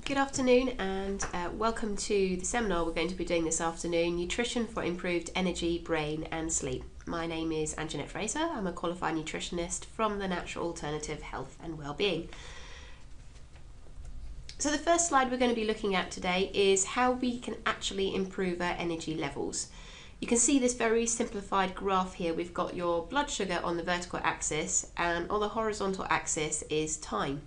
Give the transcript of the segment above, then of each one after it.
Good afternoon and welcome to the seminar we're going to be doing this afternoon, Nutrition for Improved Energy, Brain and Sleep. My name is Anjanette Fraser. I'm a qualified nutritionist from the Natural Alternative Health and Wellbeing. So the first slide we're going to be looking at today is how we can actually improve our energy levels. You can see this very simplified graph here. We've got your blood sugar on the vertical axis and on the horizontal axis is time.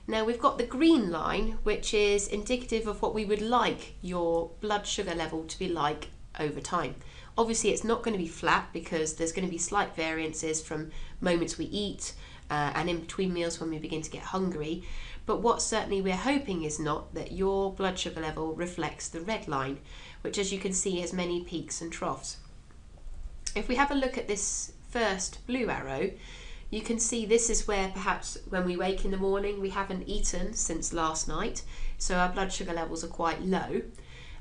Now we've got the green line, which is indicative of what we would like your blood sugar level to be like over time. Obviously it's not going to be flat because there's going to be slight variances from moments we eat and in between meals when we begin to get hungry. But what certainly we're hoping is not that your blood sugar level reflects the red line, which as you can see has many peaks and troughs. If we have a look at this first blue arrow, you can see this is where perhaps when we wake in the morning we haven't eaten since last night, so our blood sugar levels are quite low.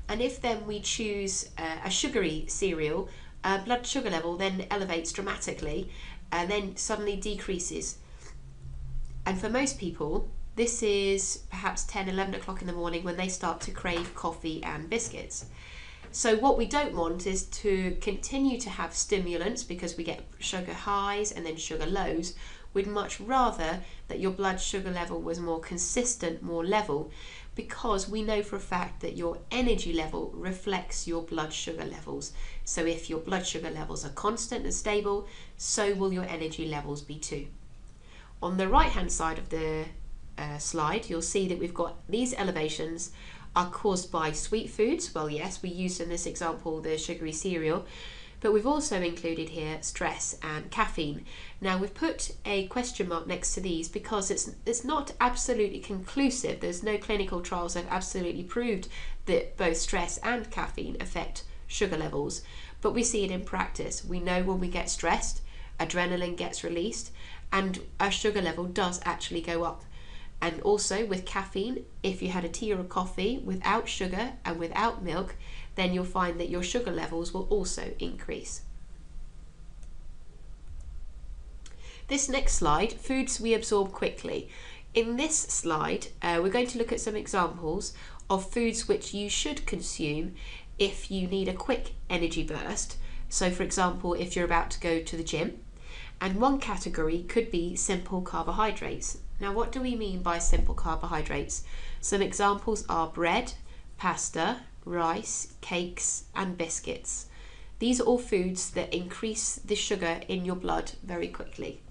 And if then we choose a sugary cereal, our blood sugar level then elevates dramatically and then suddenly decreases. And for most people, this is perhaps 10, 11 o'clock in the morning when they start to crave coffee and biscuits. So what we don't want is to continue to have stimulants because we get sugar highs and then sugar lows. We'd much rather that your blood sugar level was more consistent, more level, because we know for a fact that your energy level reflects your blood sugar levels. So if your blood sugar levels are constant and stable, so will your energy levels be too. On the right hand side of the slide, you'll see that we've got these elevations are caused by sweet foods. Well, yes, we used in this example the sugary cereal, but we've also included here stress and caffeine. Now we've put a question mark next to these because it's not absolutely conclusive. There's no clinical trials that have absolutely proved that both stress and caffeine affect sugar levels, but we see it in practice. We know when we get stressed, adrenaline gets released and our sugar level does actually go up. And also with caffeine, if you had a tea or a coffee without sugar and without milk, then you'll find that your sugar levels will also increase. This next slide, foods we absorb quickly. In this slide, we're going to look at some examples of foods which you should consume if you need a quick energy burst. So for example, if you're about to go to the gym, and one category could be simple carbohydrates. Now what do we mean by simple carbohydrates? Some examples are bread, pasta, rice, cakes and biscuits. These are all foods that increase the sugar in your blood very quickly.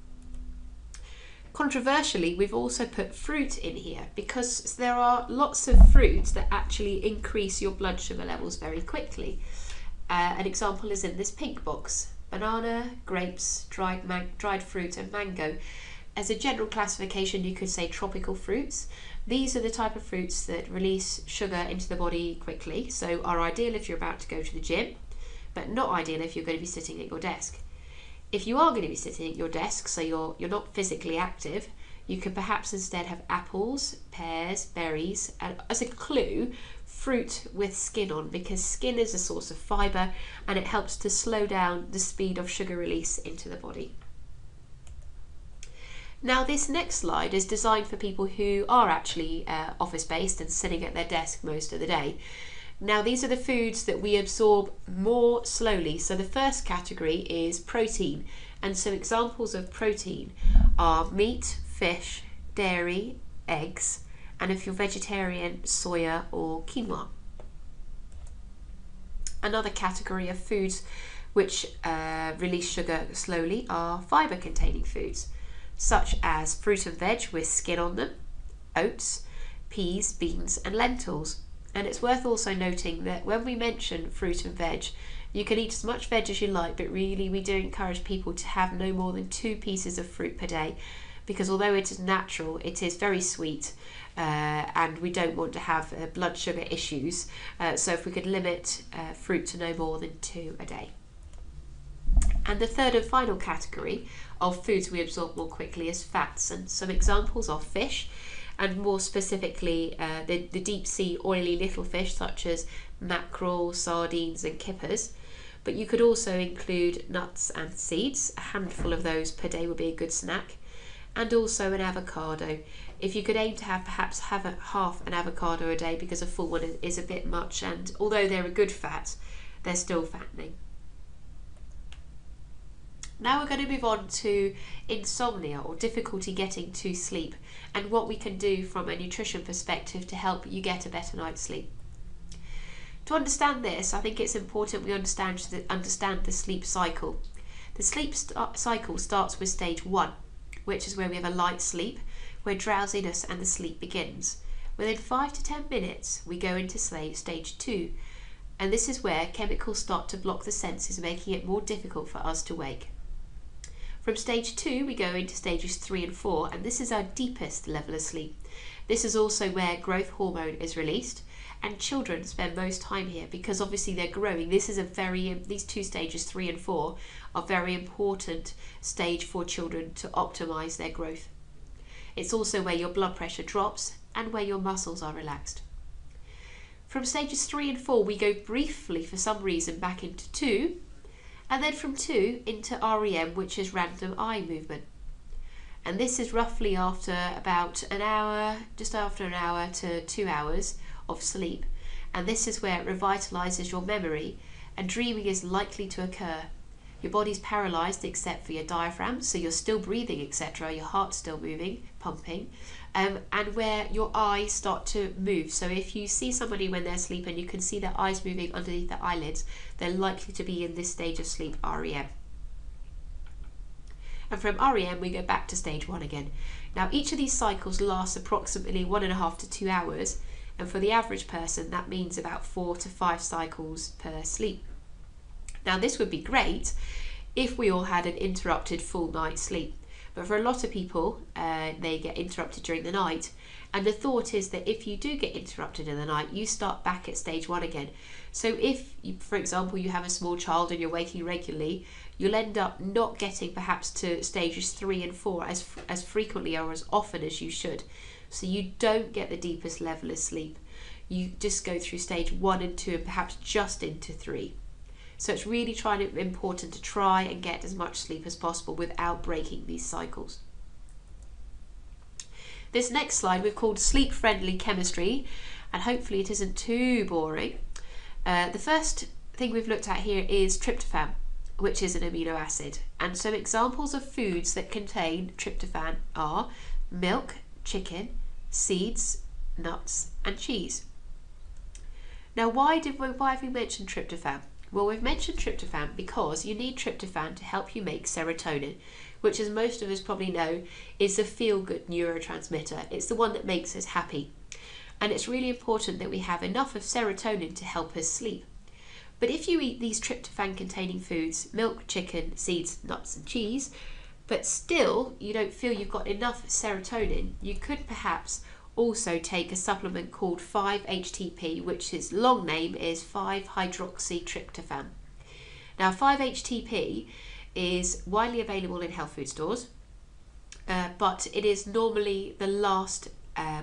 Controversially, we've also put fruit in here because there are lots of fruits that actually increase your blood sugar levels very quickly. An example is in this pink box: banana, grapes, dried fruit and mango. As a general classification, you could say tropical fruits. These are the type of fruits that release sugar into the body quickly, so are ideal if you're about to go to the gym, but not ideal if you're going to be sitting at your desk. If you are going to be sitting at your desk, so you're not physically active, you could perhaps instead have apples, pears, berries, and as a clue, fruit with skin on, because skin is a source of fibre and it helps to slow down the speed of sugar release into the body. Now this next slide is designed for people who are actually office-based and sitting at their desk most of the day. Now these are the foods that we absorb more slowly. So the first category is protein, and some examples of protein are meat, fish, dairy, eggs, and if you're vegetarian, soya or quinoa. Another category of foods which release sugar slowly are fibre-containing foods, such as fruit and veg with skin on them, oats, peas, beans and lentils. And it's worth also noting that when we mention fruit and veg, you can eat as much veg as you like, but really we do encourage people to have no more than 2 pieces of fruit per day, because although it is natural, it is very sweet and we don't want to have blood sugar issues. So if we could limit fruit to no more than 2 a day. And the third and final category of foods we absorb more quickly is fats, and some examples are fish, and more specifically the deep sea oily little fish such as mackerel, sardines and kippers. But you could also include nuts and seeds. A handful of those per day would be a good snack. And also an avocado. If you could aim to perhaps have half an avocado a day, because a full one is a bit much, and although they're a good fat, they're still fattening. Now we're going to move on to insomnia, or difficulty getting to sleep, and what we can do from a nutrition perspective to help you get a better night's sleep. To understand this, I think it's important we understand the sleep cycle. The sleep cycle starts with stage 1, which is where we have a light sleep, where drowsiness and the sleep begins. Within 5 to 10 minutes, we go into stage 2, and this is where chemicals start to block the senses, making it more difficult for us to wake. From stage 2, we go into stages 3 and 4, and this is our deepest level of sleep. This is also where growth hormone is released, and children spend most time here because obviously they're growing. These two stages, 3 and 4, are very important stage for children to optimize their growth. It's also where your blood pressure drops and where your muscles are relaxed. From stages 3 and 4, we go briefly for some reason back into 2, and then from 2 into REM, which is random eye movement. And this is roughly after about an hour, just after an hour to 2 hours of sleep. And this is where it revitalizes your memory, and dreaming is likely to occur. Your body's paralyzed except for your diaphragm, so you're still breathing, etc. Your heart's still moving, pumping, and where your eyes start to move. So if you see somebody when they're asleep and you can see their eyes moving underneath their eyelids, they're likely to be in this stage of sleep, REM. And from REM we go back to stage 1 again. Now each of these cycles lasts approximately 1.5 to 2 hours, and for the average person that means about 4 to 5 cycles per sleep. Now this would be great if we all had an interrupted full night's sleep, but for a lot of people they get interrupted during the night, and the thought is that if you do get interrupted in the night, you start back at stage 1 again. So if you, for example, you have a small child and you're waking regularly, you'll end up not getting perhaps to stages 3 and 4 as frequently or as often as you should. So you don't get the deepest level of sleep. You just go through stage 1 and 2 and perhaps just into 3. So it's really important to try and get as much sleep as possible without breaking these cycles. This next slide we've called sleep-friendly chemistry, and hopefully it isn't too boring. The first thing we've looked at here is tryptophan, which is an amino acid. And some examples of foods that contain tryptophan are milk, chicken, seeds, nuts, and cheese. Now why have we mentioned tryptophan? Well, we've mentioned tryptophan because you need tryptophan to help you make serotonin, which, as most of us probably know, is the feel-good neurotransmitter. It's the one that makes us happy. And it's really important that we have enough of serotonin to help us sleep. But if you eat these tryptophan-containing foods, milk, chicken, seeds, nuts, and cheese, but still you don't feel you've got enough serotonin, you could perhaps also take a supplement called 5-HTP, which its long name is 5-hydroxytryptophan. Now 5-HTP is widely available in health food stores, but it is normally the last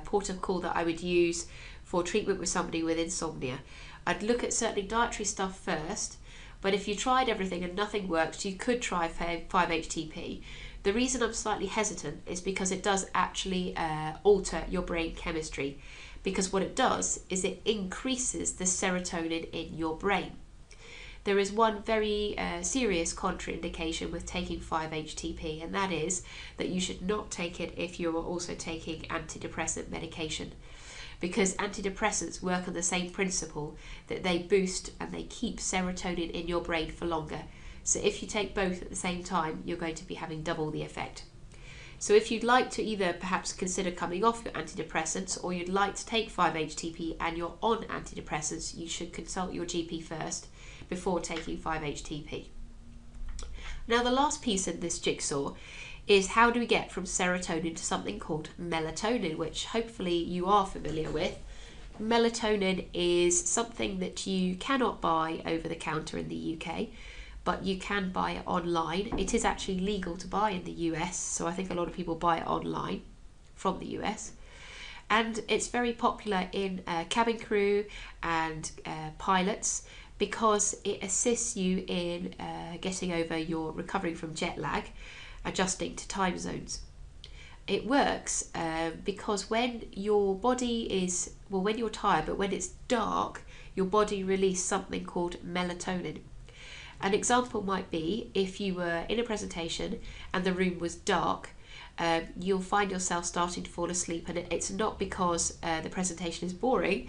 port of call that I would use for treatment with somebody with insomnia. I'd look at certainly dietary stuff first, but if you tried everything and nothing worked, you could try 5-HTP. The reason I'm slightly hesitant is because it does actually alter your brain chemistry, because what it does is it increases the serotonin in your brain. There is one very serious contraindication with taking 5-HTP, and that is that you should not take it if you are also taking antidepressant medication, because antidepressants work on the same principle, that they boost and they keep serotonin in your brain for longer. So if you take both at the same time, you're going to be having double the effect. So if you'd like to either perhaps consider coming off your antidepressants, or you'd like to take 5-HTP and you're on antidepressants, you should consult your GP first before taking 5-HTP. Now the last piece in this jigsaw is how do we get from serotonin to something called melatonin, which hopefully you are familiar with. Melatonin is something that you cannot buy over the counter in the UK, but you can buy it online. It is actually legal to buy in the US, so I think a lot of people buy it online from the US. And it's very popular in cabin crew and pilots, because it assists you in recovering from jet lag, adjusting to time zones. It works because when your body is, well, when you're tired, but when it's dark, your body releases something called melatonin. An example might be if you were in a presentation and the room was dark, you'll find yourself starting to fall asleep, and it's not because the presentation is boring,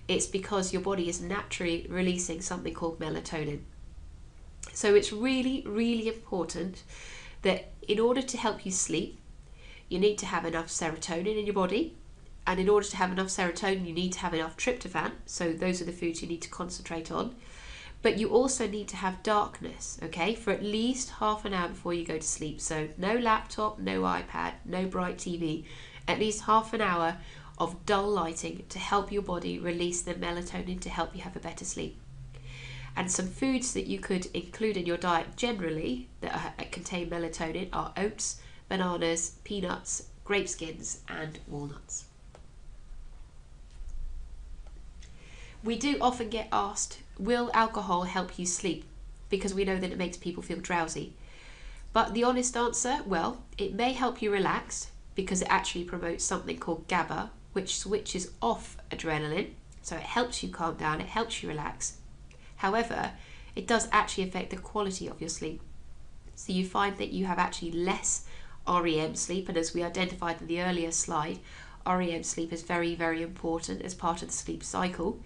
it's because your body is naturally releasing something called melatonin. So it's really, really important that in order to help you sleep, you need to have enough serotonin in your body, and in order to have enough serotonin, you need to have enough tryptophan, so those are the foods you need to concentrate on. But you also need to have darkness, okay, for at least half an hour before you go to sleep. So no laptop, no iPad, no bright TV, at least half an hour of dull lighting to help your body release the melatonin to help you have a better sleep. And some foods that you could include in your diet generally that contain melatonin are oats, bananas, peanuts, grape skins and walnuts. We do often get asked, will alcohol help you sleep? Because we know that it makes people feel drowsy. But the honest answer, well, it may help you relax because it actually promotes something called CABA, which switches off adrenaline. So it helps you calm down, it helps you relax. However, it does actually affect the quality of your sleep. So you find that you have actually less REM sleep, and as we identified in the earlier slide, REM sleep is very, very important as part of the sleep cycle.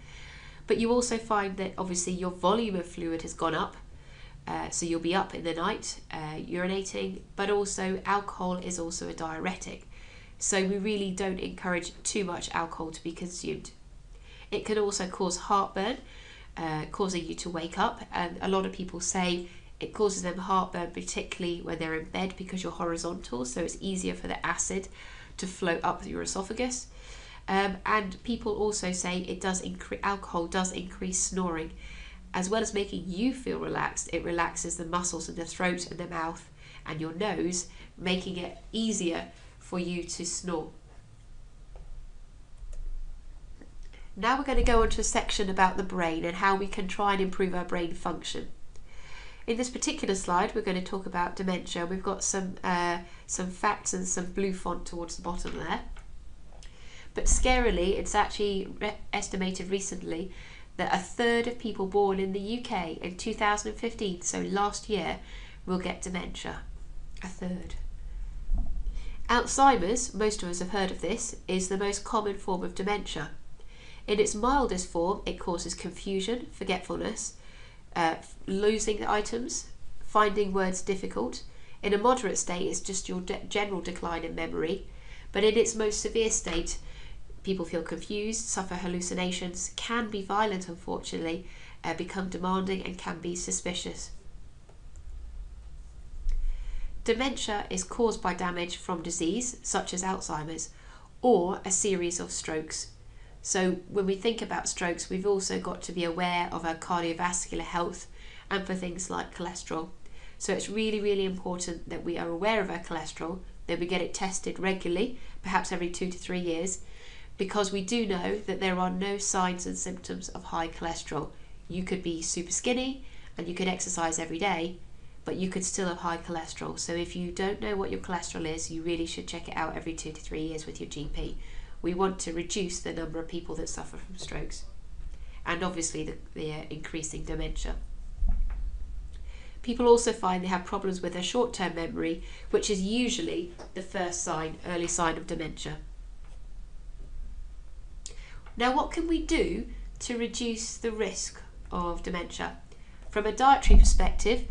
But you also find that obviously your volume of fluid has gone up, so you'll be up in the night urinating, but also alcohol is also a diuretic. So we really don't encourage too much alcohol to be consumed. It can also cause heartburn, causing you to wake up, and a lot of people say it causes them heartburn particularly when they're in bed because you're horizontal, so it's easier for the acid to flow up your esophagus. And people also say it does alcohol does increase snoring. As well as making you feel relaxed, it relaxes the muscles in the throat and the mouth and your nose, making it easier for you to snore. Now we're going to go on to a section about the brain and how we can try and improve our brain function. In this particular slide, we're going to talk about dementia. We've got some facts and some blue font towards the bottom there. But scarily, it's actually estimated recently that a third of people born in the UK in 2015, so last year, will get dementia. A third. Alzheimer's, most of us have heard of this, is the most common form of dementia. In its mildest form, it causes confusion, forgetfulness, losing items, finding words difficult. In a moderate state, it's just your general decline in memory. But in its most severe state, people feel confused, suffer hallucinations, can be violent unfortunately, become demanding and can be suspicious. Dementia is caused by damage from disease such as Alzheimer's or a series of strokes. So when we think about strokes, we've also got to be aware of our cardiovascular health and for things like cholesterol. So it's really, really important that we are aware of our cholesterol, that we get it tested regularly, perhaps every 2 to 3 years, because we do know that there are no signs and symptoms of high cholesterol. You could be super skinny and you could exercise every day, but you could still have high cholesterol. So if you don't know what your cholesterol is, you really should check it out every 2 to 3 years with your GP. We want to reduce the number of people that suffer from strokes and obviously the increasing dementia. People also find they have problems with their short-term memory, which is usually the first sign, early sign of dementia. Now, what can we do to reduce the risk of dementia? From a dietary perspective,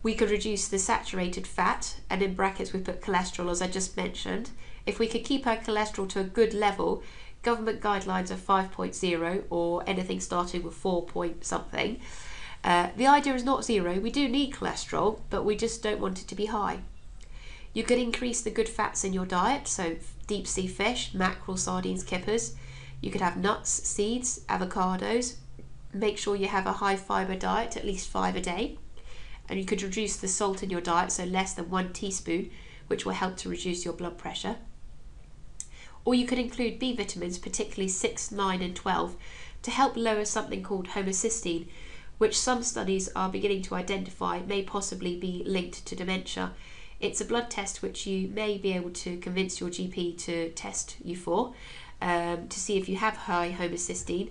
we could reduce the saturated fat, and in brackets we put cholesterol, as I just mentioned. If we could keep our cholesterol to a good level, government guidelines are 5.0 or anything starting with 4 point something. The idea is not 0. We do need cholesterol, but we just don't want it to be high. You could increase the good fats in your diet, so deep sea fish, mackerel, sardines, kippers. You could have nuts, seeds, avocados. Make sure you have a high fibre diet, at least 5 a day. And you could reduce the salt in your diet, so less than 1 teaspoon, which will help to reduce your blood pressure. Or you could include B vitamins, particularly 6, 9 and 12, to help lower something called homocysteine, which some studies are beginning to identify may possibly be linked to dementia. It's a blood test which you may be able to convince your GP to test you for, to see if you have high homocysteine,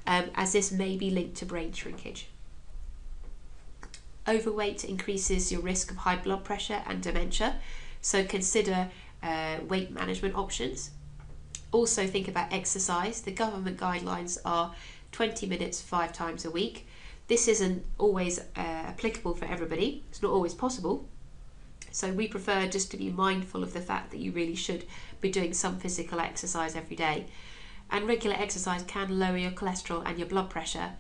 as this may be linked to brain shrinkage. Overweight increases your risk of high blood pressure and dementia, so consider weight management options. Also think about exercise. The government guidelines are 20 minutes 5 times a week. This isn't always applicable for everybody. It's not always possible. So we prefer just to be mindful of the fact that you really should be doing some physical exercise every day. And regular exercise can lower your cholesterol and your blood pressure,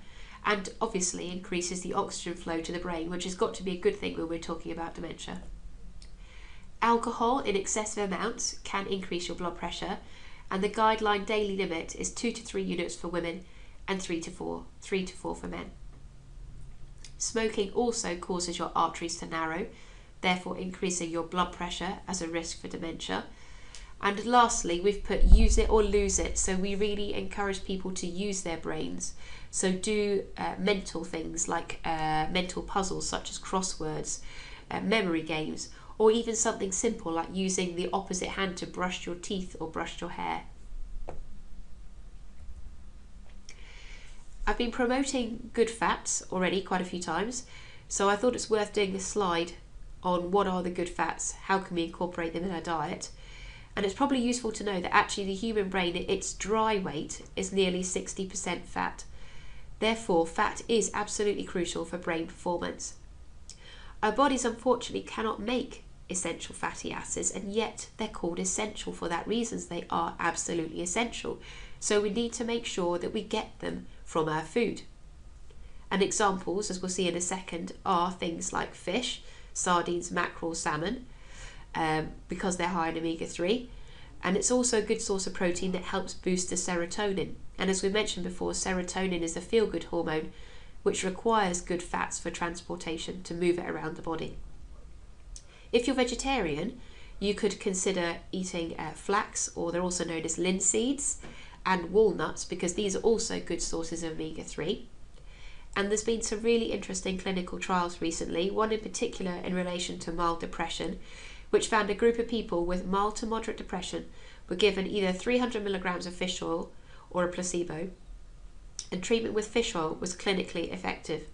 and obviously increases the oxygen flow to the brain, which has got to be a good thing when we're talking about dementia. Alcohol in excessive amounts can increase your blood pressure, and the guideline daily limit is 2 to 3 units for women and 3 to 4 for men. Smoking also causes your arteries to narrow, therefore increasing your blood pressure as a risk for dementia. And lastly, we've put use it or lose it, so we really encourage people to use their brains. So do mental things like mental puzzles such as crosswords, memory games, or even something simple like using the opposite hand to brush your teeth or brush your hair. I've been promoting good fats already quite a few times, so I thought it's worth doing this slide on what are the good fats, how can we incorporate them in our diet. And it's probably useful to know that actually the human brain, its dry weight is nearly 60% fat. Therefore, fat is absolutely crucial for brain performance. Our bodies unfortunately cannot make essential fatty acids, and yet they're called essential for that reason. They are absolutely essential. So we need to make sure that we get them from our food. And examples, as we'll see in a second, are things like fish, sardines, mackerel, salmon, because they're high in omega-3. And it's also a good source of protein that helps boost the serotonin. And as we mentioned before, serotonin is a feel-good hormone which requires good fats for transportation to move it around the body. If you're vegetarian, you could consider eating flax, or they're also known as linseeds, and walnuts, because these are also good sources of omega-3. And there's been some really interesting clinical trials recently, one in particular in relation to mild depression, which found a group of people with mild to moderate depression were given either 300 milligrams of fish oil or a placebo, and treatment with fish oil was clinically effective.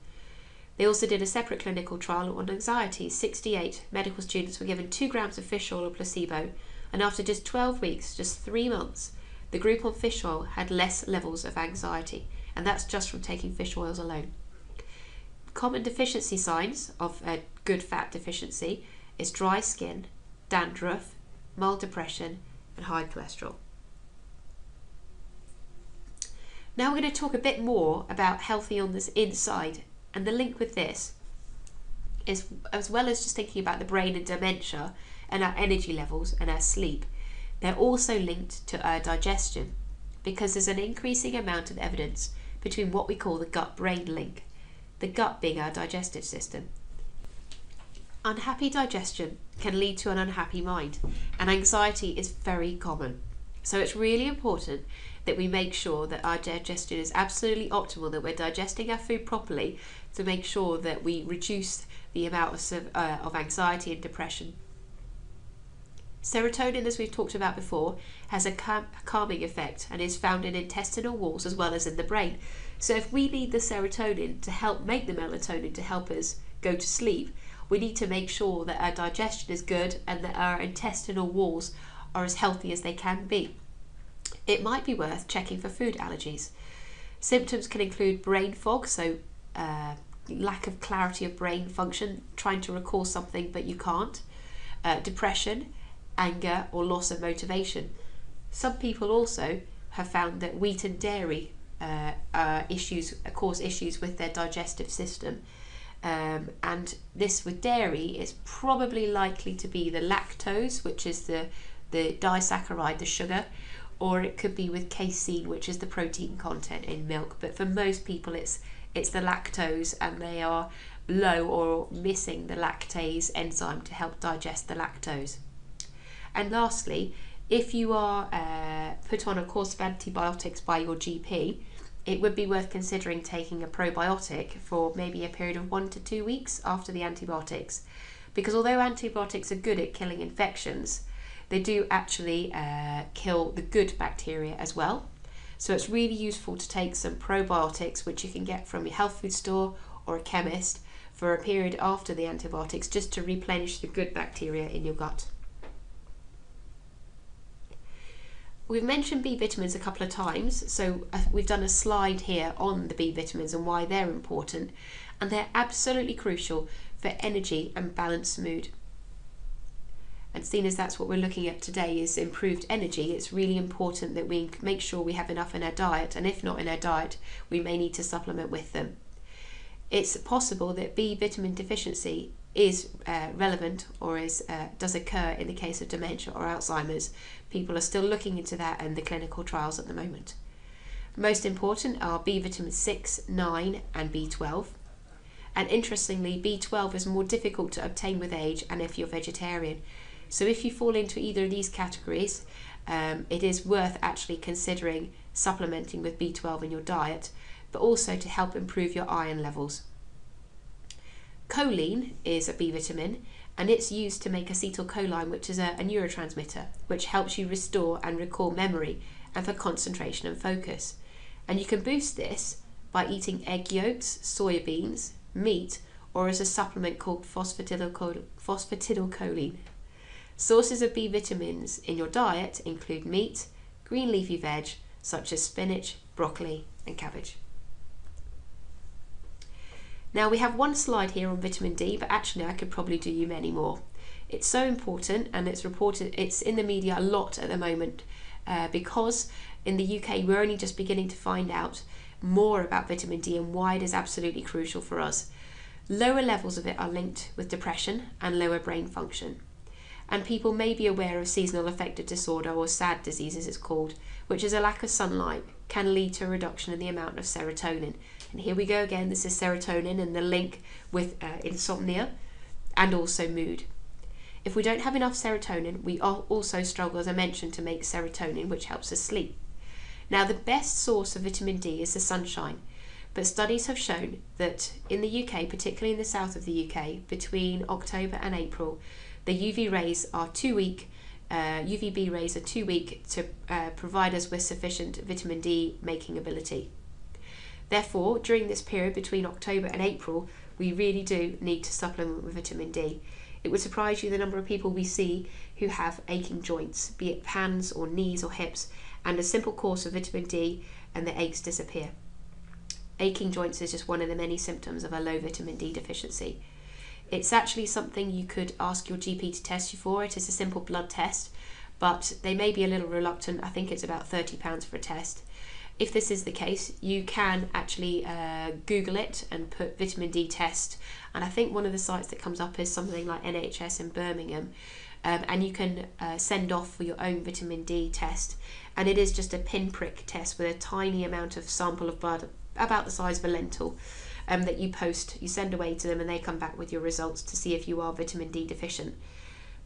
They also did a separate clinical trial on anxiety. 68 medical students were given 2 grams of fish oil or placebo, and after just 12 weeks, just 3 months, the group on fish oil had less levels of anxiety, and that's just from taking fish oils alone. Common deficiency signs of a good fat deficiency is dry skin, dandruff, mild depression, and high cholesterol. Now we're going to talk a bit more about healthy on this inside, and the link with this is, as well as just thinking about the brain and dementia and our energy levels and our sleep, they're also linked to our digestion, because there's an increasing amount of evidence between what we call the gut-brain link, the gut being our digestive system. Unhappy digestion can lead to an unhappy mind, and anxiety is very common. So it's really important that we make sure that our digestion is absolutely optimal, that we're digesting our food properly, to make sure that we reduce the amount of anxiety and depression. Serotonin, as we've talked about before, has a calming effect and is found in intestinal walls as well as in the brain. So if we need the serotonin to help make the melatonin to help us go to sleep, we need to make sure that our digestion is good and that our intestinal walls are as healthy as they can be. It might be worth checking for food allergies. Symptoms can include brain fog, so lack of clarity of brain function, trying to recall something but you can't, depression, anger, or loss of motivation. Some people also have found that wheat and dairy cause issues with their digestive system. And this with dairy is probably likely to be the lactose, which is the disaccharide, the sugar, or it could be with casein, which is the protein content in milk. But for most people it's the lactose, and they are low or missing the lactase enzyme to help digest the lactose. And lastly, if you are put on a course of antibiotics by your GP, it would be worth considering taking a probiotic for maybe a period of 1 to 2 weeks after the antibiotics, because although antibiotics are good at killing infections, they do actually kill the good bacteria as well. So it's really useful to take some probiotics, which you can get from your health food store or a chemist, for a period after the antibiotics, just to replenish the good bacteria in your gut. We've mentioned B vitamins a couple of times, so we've done a slide here on the B vitamins and why they're important, and they're absolutely crucial for energy and balanced mood. And seeing as that's what we're looking at today is improved energy, it's really important that we make sure we have enough in our diet, and if not in our diet, we may need to supplement with them. It's possible that B vitamin deficiency is relevant or does occur in the case of dementia or Alzheimer's. People are still looking into that in the clinical trials at the moment. Most important are B vitamin 6, 9 and B12. And interestingly, B12 is more difficult to obtain with age and if you're vegetarian. So if you fall into either of these categories, it is worth actually considering supplementing with B12 in your diet, but also to help improve your iron levels. Choline is a B vitamin, and it's used to make acetylcholine, which is a neurotransmitter, which helps you restore and recall memory and for concentration and focus. And you can boost this by eating egg yolks, soya beans, meat, or as a supplement called phosphatidylcholine. Sources of B vitamins in your diet include meat, green leafy veg, such as spinach, broccoli, and cabbage. Now we have one slide here on vitamin D, but actually I could probably do you many more. It's so important, and it's in the media a lot at the moment because in the UK we're only just beginning to find out more about vitamin D and why it is absolutely crucial for us. Lower levels of it are linked with depression and lower brain function. And people may be aware of seasonal affective disorder, or SAD disease as it's called, which is a lack of sunlight, can lead to a reduction in the amount of serotonin. And here we go again, this is serotonin and the link with insomnia and also mood. If we don't have enough serotonin, we also struggle, as I mentioned, to make serotonin, which helps us sleep. Now, the best source of vitamin D is the sunshine, but studies have shown that in the UK, particularly in the south of the UK, between October and April, the UVB rays are too weak to provide us with sufficient vitamin D making ability. Therefore, during this period between October and April, we really do need to supplement with vitamin D. It would surprise you the number of people we see who have aching joints, be it hands or knees or hips, and a simple course of vitamin D and the aches disappear. Aching joints is just one of the many symptoms of a low vitamin D deficiency. It's actually something you could ask your GP to test you for. It is a simple blood test, but they may be a little reluctant. I think it's about £30 for a test. If this is the case, you can actually Google it and put vitamin D test, and I think one of the sites that comes up is something like NHS in Birmingham, and you can send off for your own vitamin D test, and it is just a pinprick test with a tiny amount of sample of blood, about the size of a lentil, that you send away to them, and they come back with your results to see if you are vitamin D deficient.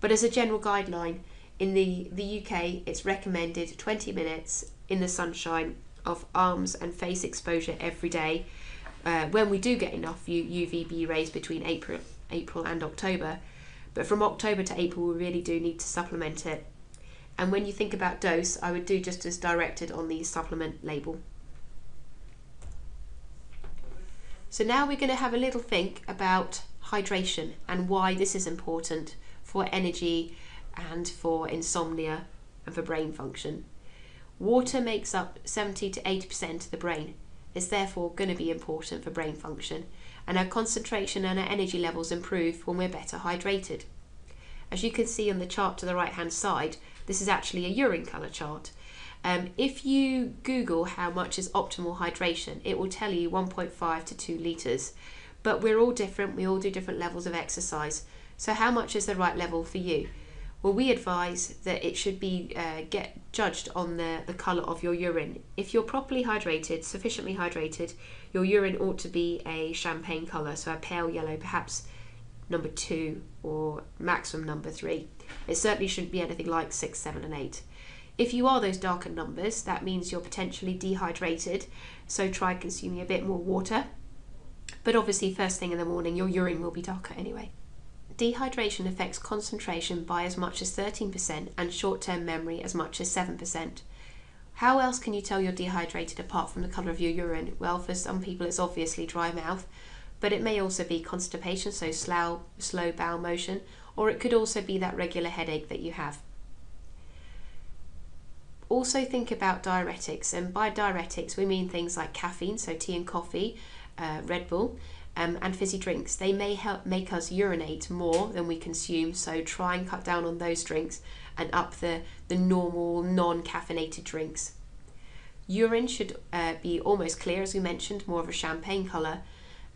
But as a general guideline, in the UK, it's recommended 20 minutes in the sunshine of arms and face exposure every day. When we do get enough UVB rays between April and October, but from October to April we really do need to supplement it. And when you think about dose, I would do just as directed on the supplement label. So now we're going to have a little think about hydration and why this is important for energy and for insomnia and for brain function. Water makes up 70 to 80% of the brain. It's therefore going to be important for brain function, and our concentration and our energy levels improve when we're better hydrated. As you can see on the chart to the right hand side, this is actually a urine colour chart. If you Google how much is optimal hydration, it will tell you 1.5 to 2 litres. But we're all different, we all do different levels of exercise. So how much is the right level for you? Well, we advise that it should be get judged on the colour of your urine. If you're properly hydrated, sufficiently hydrated, your urine ought to be a champagne colour, so a pale yellow, perhaps number 2 or maximum number 3. It certainly shouldn't be anything like 6, 7 and 8. If you are those darker numbers, that means you're potentially dehydrated, so try consuming a bit more water. But obviously first thing in the morning your urine will be darker anyway. Dehydration affects concentration by as much as 13% and short-term memory as much as 7%. How else can you tell you're dehydrated apart from the colour of your urine? Well, for some people it's obviously dry mouth, but it may also be constipation, so slow bowel motion, or it could also be that regular headache that you have. Also think about diuretics, and by diuretics we mean things like caffeine, so tea and coffee, Red Bull, and fizzy drinks. They may help make us urinate more than we consume, so try and cut down on those drinks and up the normal non-caffeinated drinks. Urine should be almost clear, as we mentioned, more of a champagne colour,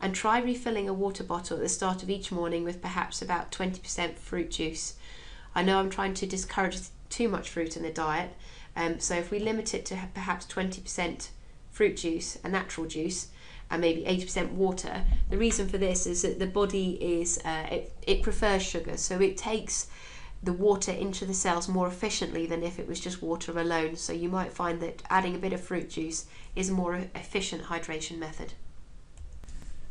and try refilling a water bottle at the start of each morning with perhaps about 20% fruit juice. I know I'm trying to discourage too much fruit in the diet, so if we limit it to perhaps 20% fruit juice, a natural juice, and maybe 80% water, the reason for this is that the body it prefers sugar, so it takes the water into the cells more efficiently than if it was just water alone. So you might find that adding a bit of fruit juice is a more efficient hydration method.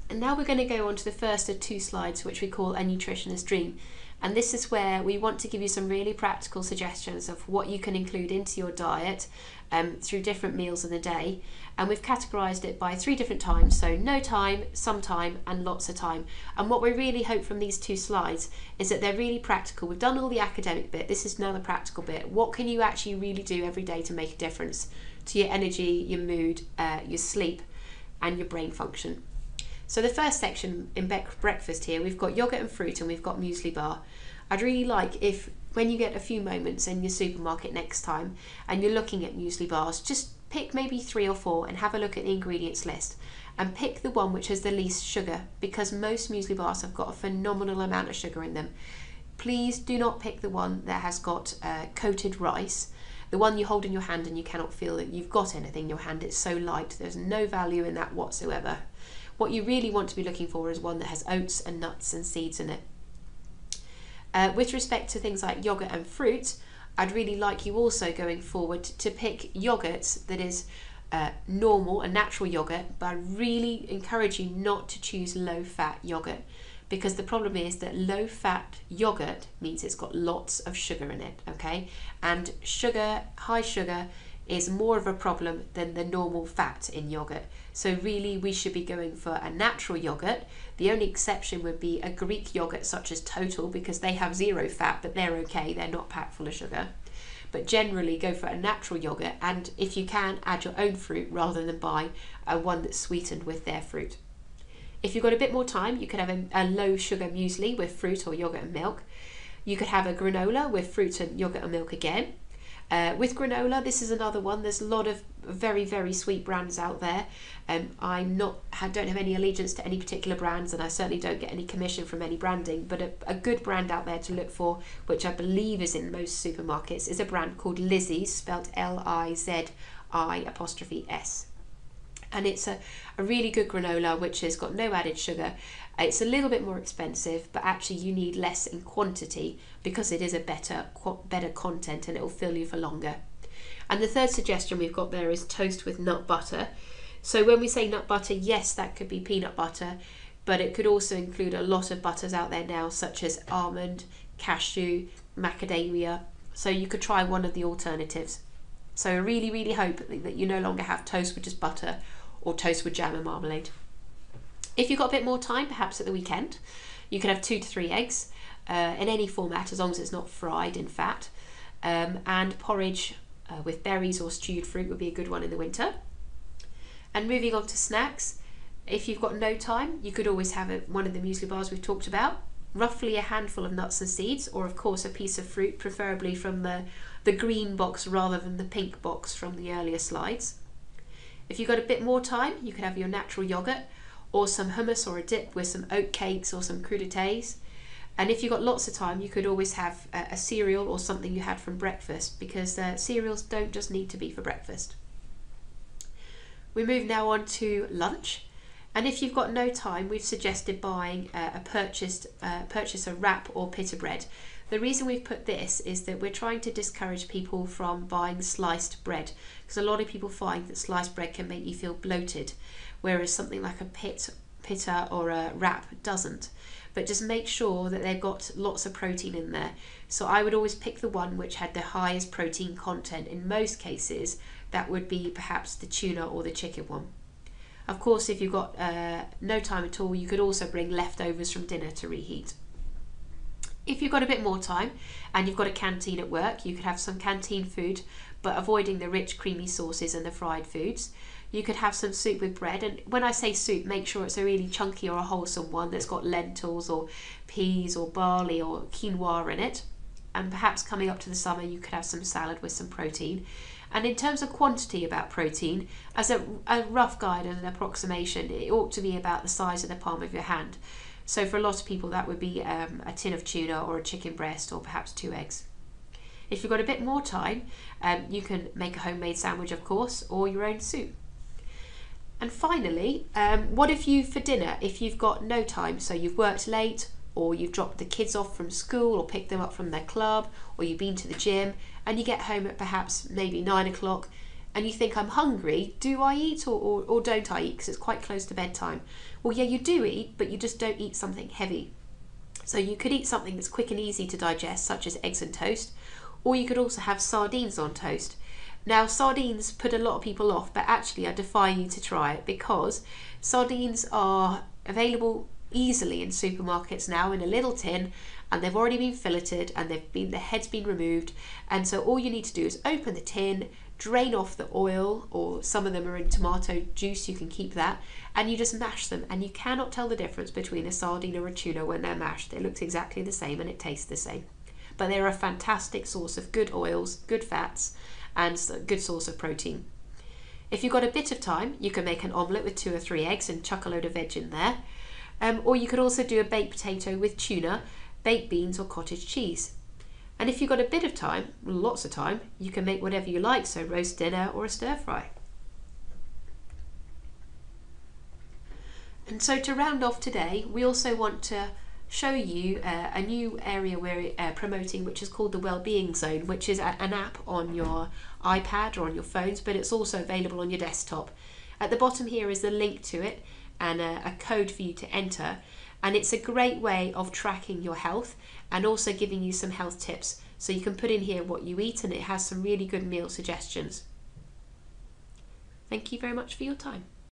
And now we're going to go on to the first of two slides, which we call a nutritionist dream. And this is where we want to give you some really practical suggestions of what you can include into your diet through different meals in the day. And we've categorised it by 3 different times, so no time, some time, and lots of time. And what we really hope from these 2 slides is that they're really practical. We've done all the academic bit, this is now the practical bit. What can you actually really do every day to make a difference to your energy, your mood, your sleep, and your brain function? So the first section in breakfast here, we've got yogurt and fruit, and we've got muesli bar. I'd really like if, when you get a few moments in your supermarket next time and you're looking at muesli bars, just pick maybe 3 or 4 and have a look at the ingredients list, and pick the one which has the least sugar, because most muesli bars have got a phenomenal amount of sugar in them. Please do not pick the one that has got coated rice, the one you hold in your hand and you cannot feel that you've got anything in your hand. It's so light, there's no value in that whatsoever. What you really want to be looking for is one that has oats and nuts and seeds in it. With respect to things like yogurt and fruit, I'd really like you also going forward to pick yogurt that is normal and natural yogurt, but I really encourage you not to choose low-fat yogurt, because the problem is that low-fat yogurt means it's got lots of sugar in it, okay? And sugar, high sugar, is more of a problem than the normal fat in yogurt. So really we should be going for a natural yogurt. The only exception would be a Greek yogurt such as Total, because they have 0 fat, but they're okay, they're not packed full of sugar. But generally go for a natural yogurt, and if you can, add your own fruit rather than buy one that's sweetened with their fruit. If you've got a bit more time, you could have a low sugar muesli with fruit or yogurt and milk. You could have a granola with fruit and yogurt and milk again. With granola, this is another one. There's a lot of very, very sweet brands out there. I don't have any allegiance to any particular brands, and I certainly don't get any commission from any branding, but a good brand out there to look for, which I believe is in most supermarkets, is a brand called Lizzie's, spelled Lizi''S. And it's a really good granola which has got no added sugar. It's a little bit more expensive, but actually you need less in quantity because it is a better content, and it will fill you for longer. And the third suggestion we've got there is toast with nut butter. So when we say nut butter, yes, that could be peanut butter, but it could also include a lot of butters out there now, such as almond, cashew, macadamia. So you could try one of the alternatives. So I really, really hope that you no longer have toast with just butter or toast with jam and marmalade. If you've got a bit more time, perhaps at the weekend, you can have 2 to 3 eggs in any format, as long as it's not fried in fat. And porridge with berries or stewed fruit would be a good one in the winter. And moving on to snacks, if you've got no time, you could always have one of the muesli bars we've talked about, roughly a handful of nuts and seeds, or of course a piece of fruit, preferably from the green box rather than the pink box from the earlier slides. If you've got a bit more time, you can have your natural yogurt or some hummus or a dip with some oat cakes or some crudités. And if you've got lots of time, you could always have a cereal or something you had from breakfast, because cereals don't just need to be for breakfast. We move now on to lunch. And if you've got no time, we've suggested buying purchase a wrap or pita bread. The reason we've put this is that we're trying to discourage people from buying sliced bread, because a lot of people find that sliced bread can make you feel bloated, whereas something like a pita or a wrap doesn't. but just make sure that they've got lots of protein in there. So I would always pick the one which had the highest protein content. In most cases, that would be perhaps the tuna or the chicken one. Of course, if you've got no time at all, you could also bring leftovers from dinner to reheat. If you've got a bit more time and you've got a canteen at work, you could have some canteen food, but avoiding the rich creamy sauces and the fried foods. You could have some soup with bread, and when I say soup, make sure it's a really chunky or a wholesome one that's got lentils or peas or barley or quinoa in it. And perhaps coming up to the summer, you could have some salad with some protein. And in terms of quantity about protein, as a rough guide and an approximation, it ought to be about the size of the palm of your hand. So for a lot of people, that would be a tin of tuna or a chicken breast or perhaps 2 eggs. If you've got a bit more time, you can make a homemade sandwich, of course, or your own soup. And finally, what if you, for dinner, if you've got no time, so you've worked late, or you've dropped the kids off from school or picked them up from their club, or you've been to the gym, and you get home at perhaps maybe 9 o'clock, and you think, I'm hungry, do I eat or don't I eat, because it's quite close to bedtime? Well, yeah, you do eat, but you just don't eat something heavy. So you could eat something that's quick and easy to digest, such as eggs and toast, or you could also have sardines on toast. Now, sardines put a lot of people off, but actually I defy you to try it, because sardines are available easily in supermarkets now in a little tin, and they've already been filleted and the head's been removed, and so all you need to do is open the tin, drain off the oil, or some of them are in tomato juice, you can keep that, and you just mash them, and you cannot tell the difference between a sardine or a tuna when they're mashed. It looks exactly the same and it tastes the same, but they're a fantastic source of good oils, good fats, and a good source of protein. If you've got a bit of time, you can make an omelette with 2 or 3 eggs and chuck a load of veg in there. Or you could also do a baked potato with tuna, baked beans or cottage cheese. And if you've got a bit of time, lots of time, you can make whatever you like, so roast dinner or a stir fry. And so to round off today, we also want to show you a new area we're promoting, which is called the Wellbeing Zone, which is an app on your iPad or on your phones, but it's also available on your desktop. At the bottom here is the link to it and a code for you to enter, and it's a great way of tracking your health and also giving you some health tips. So you can put in here what you eat, and it has some really good meal suggestions. Thank you very much for your time.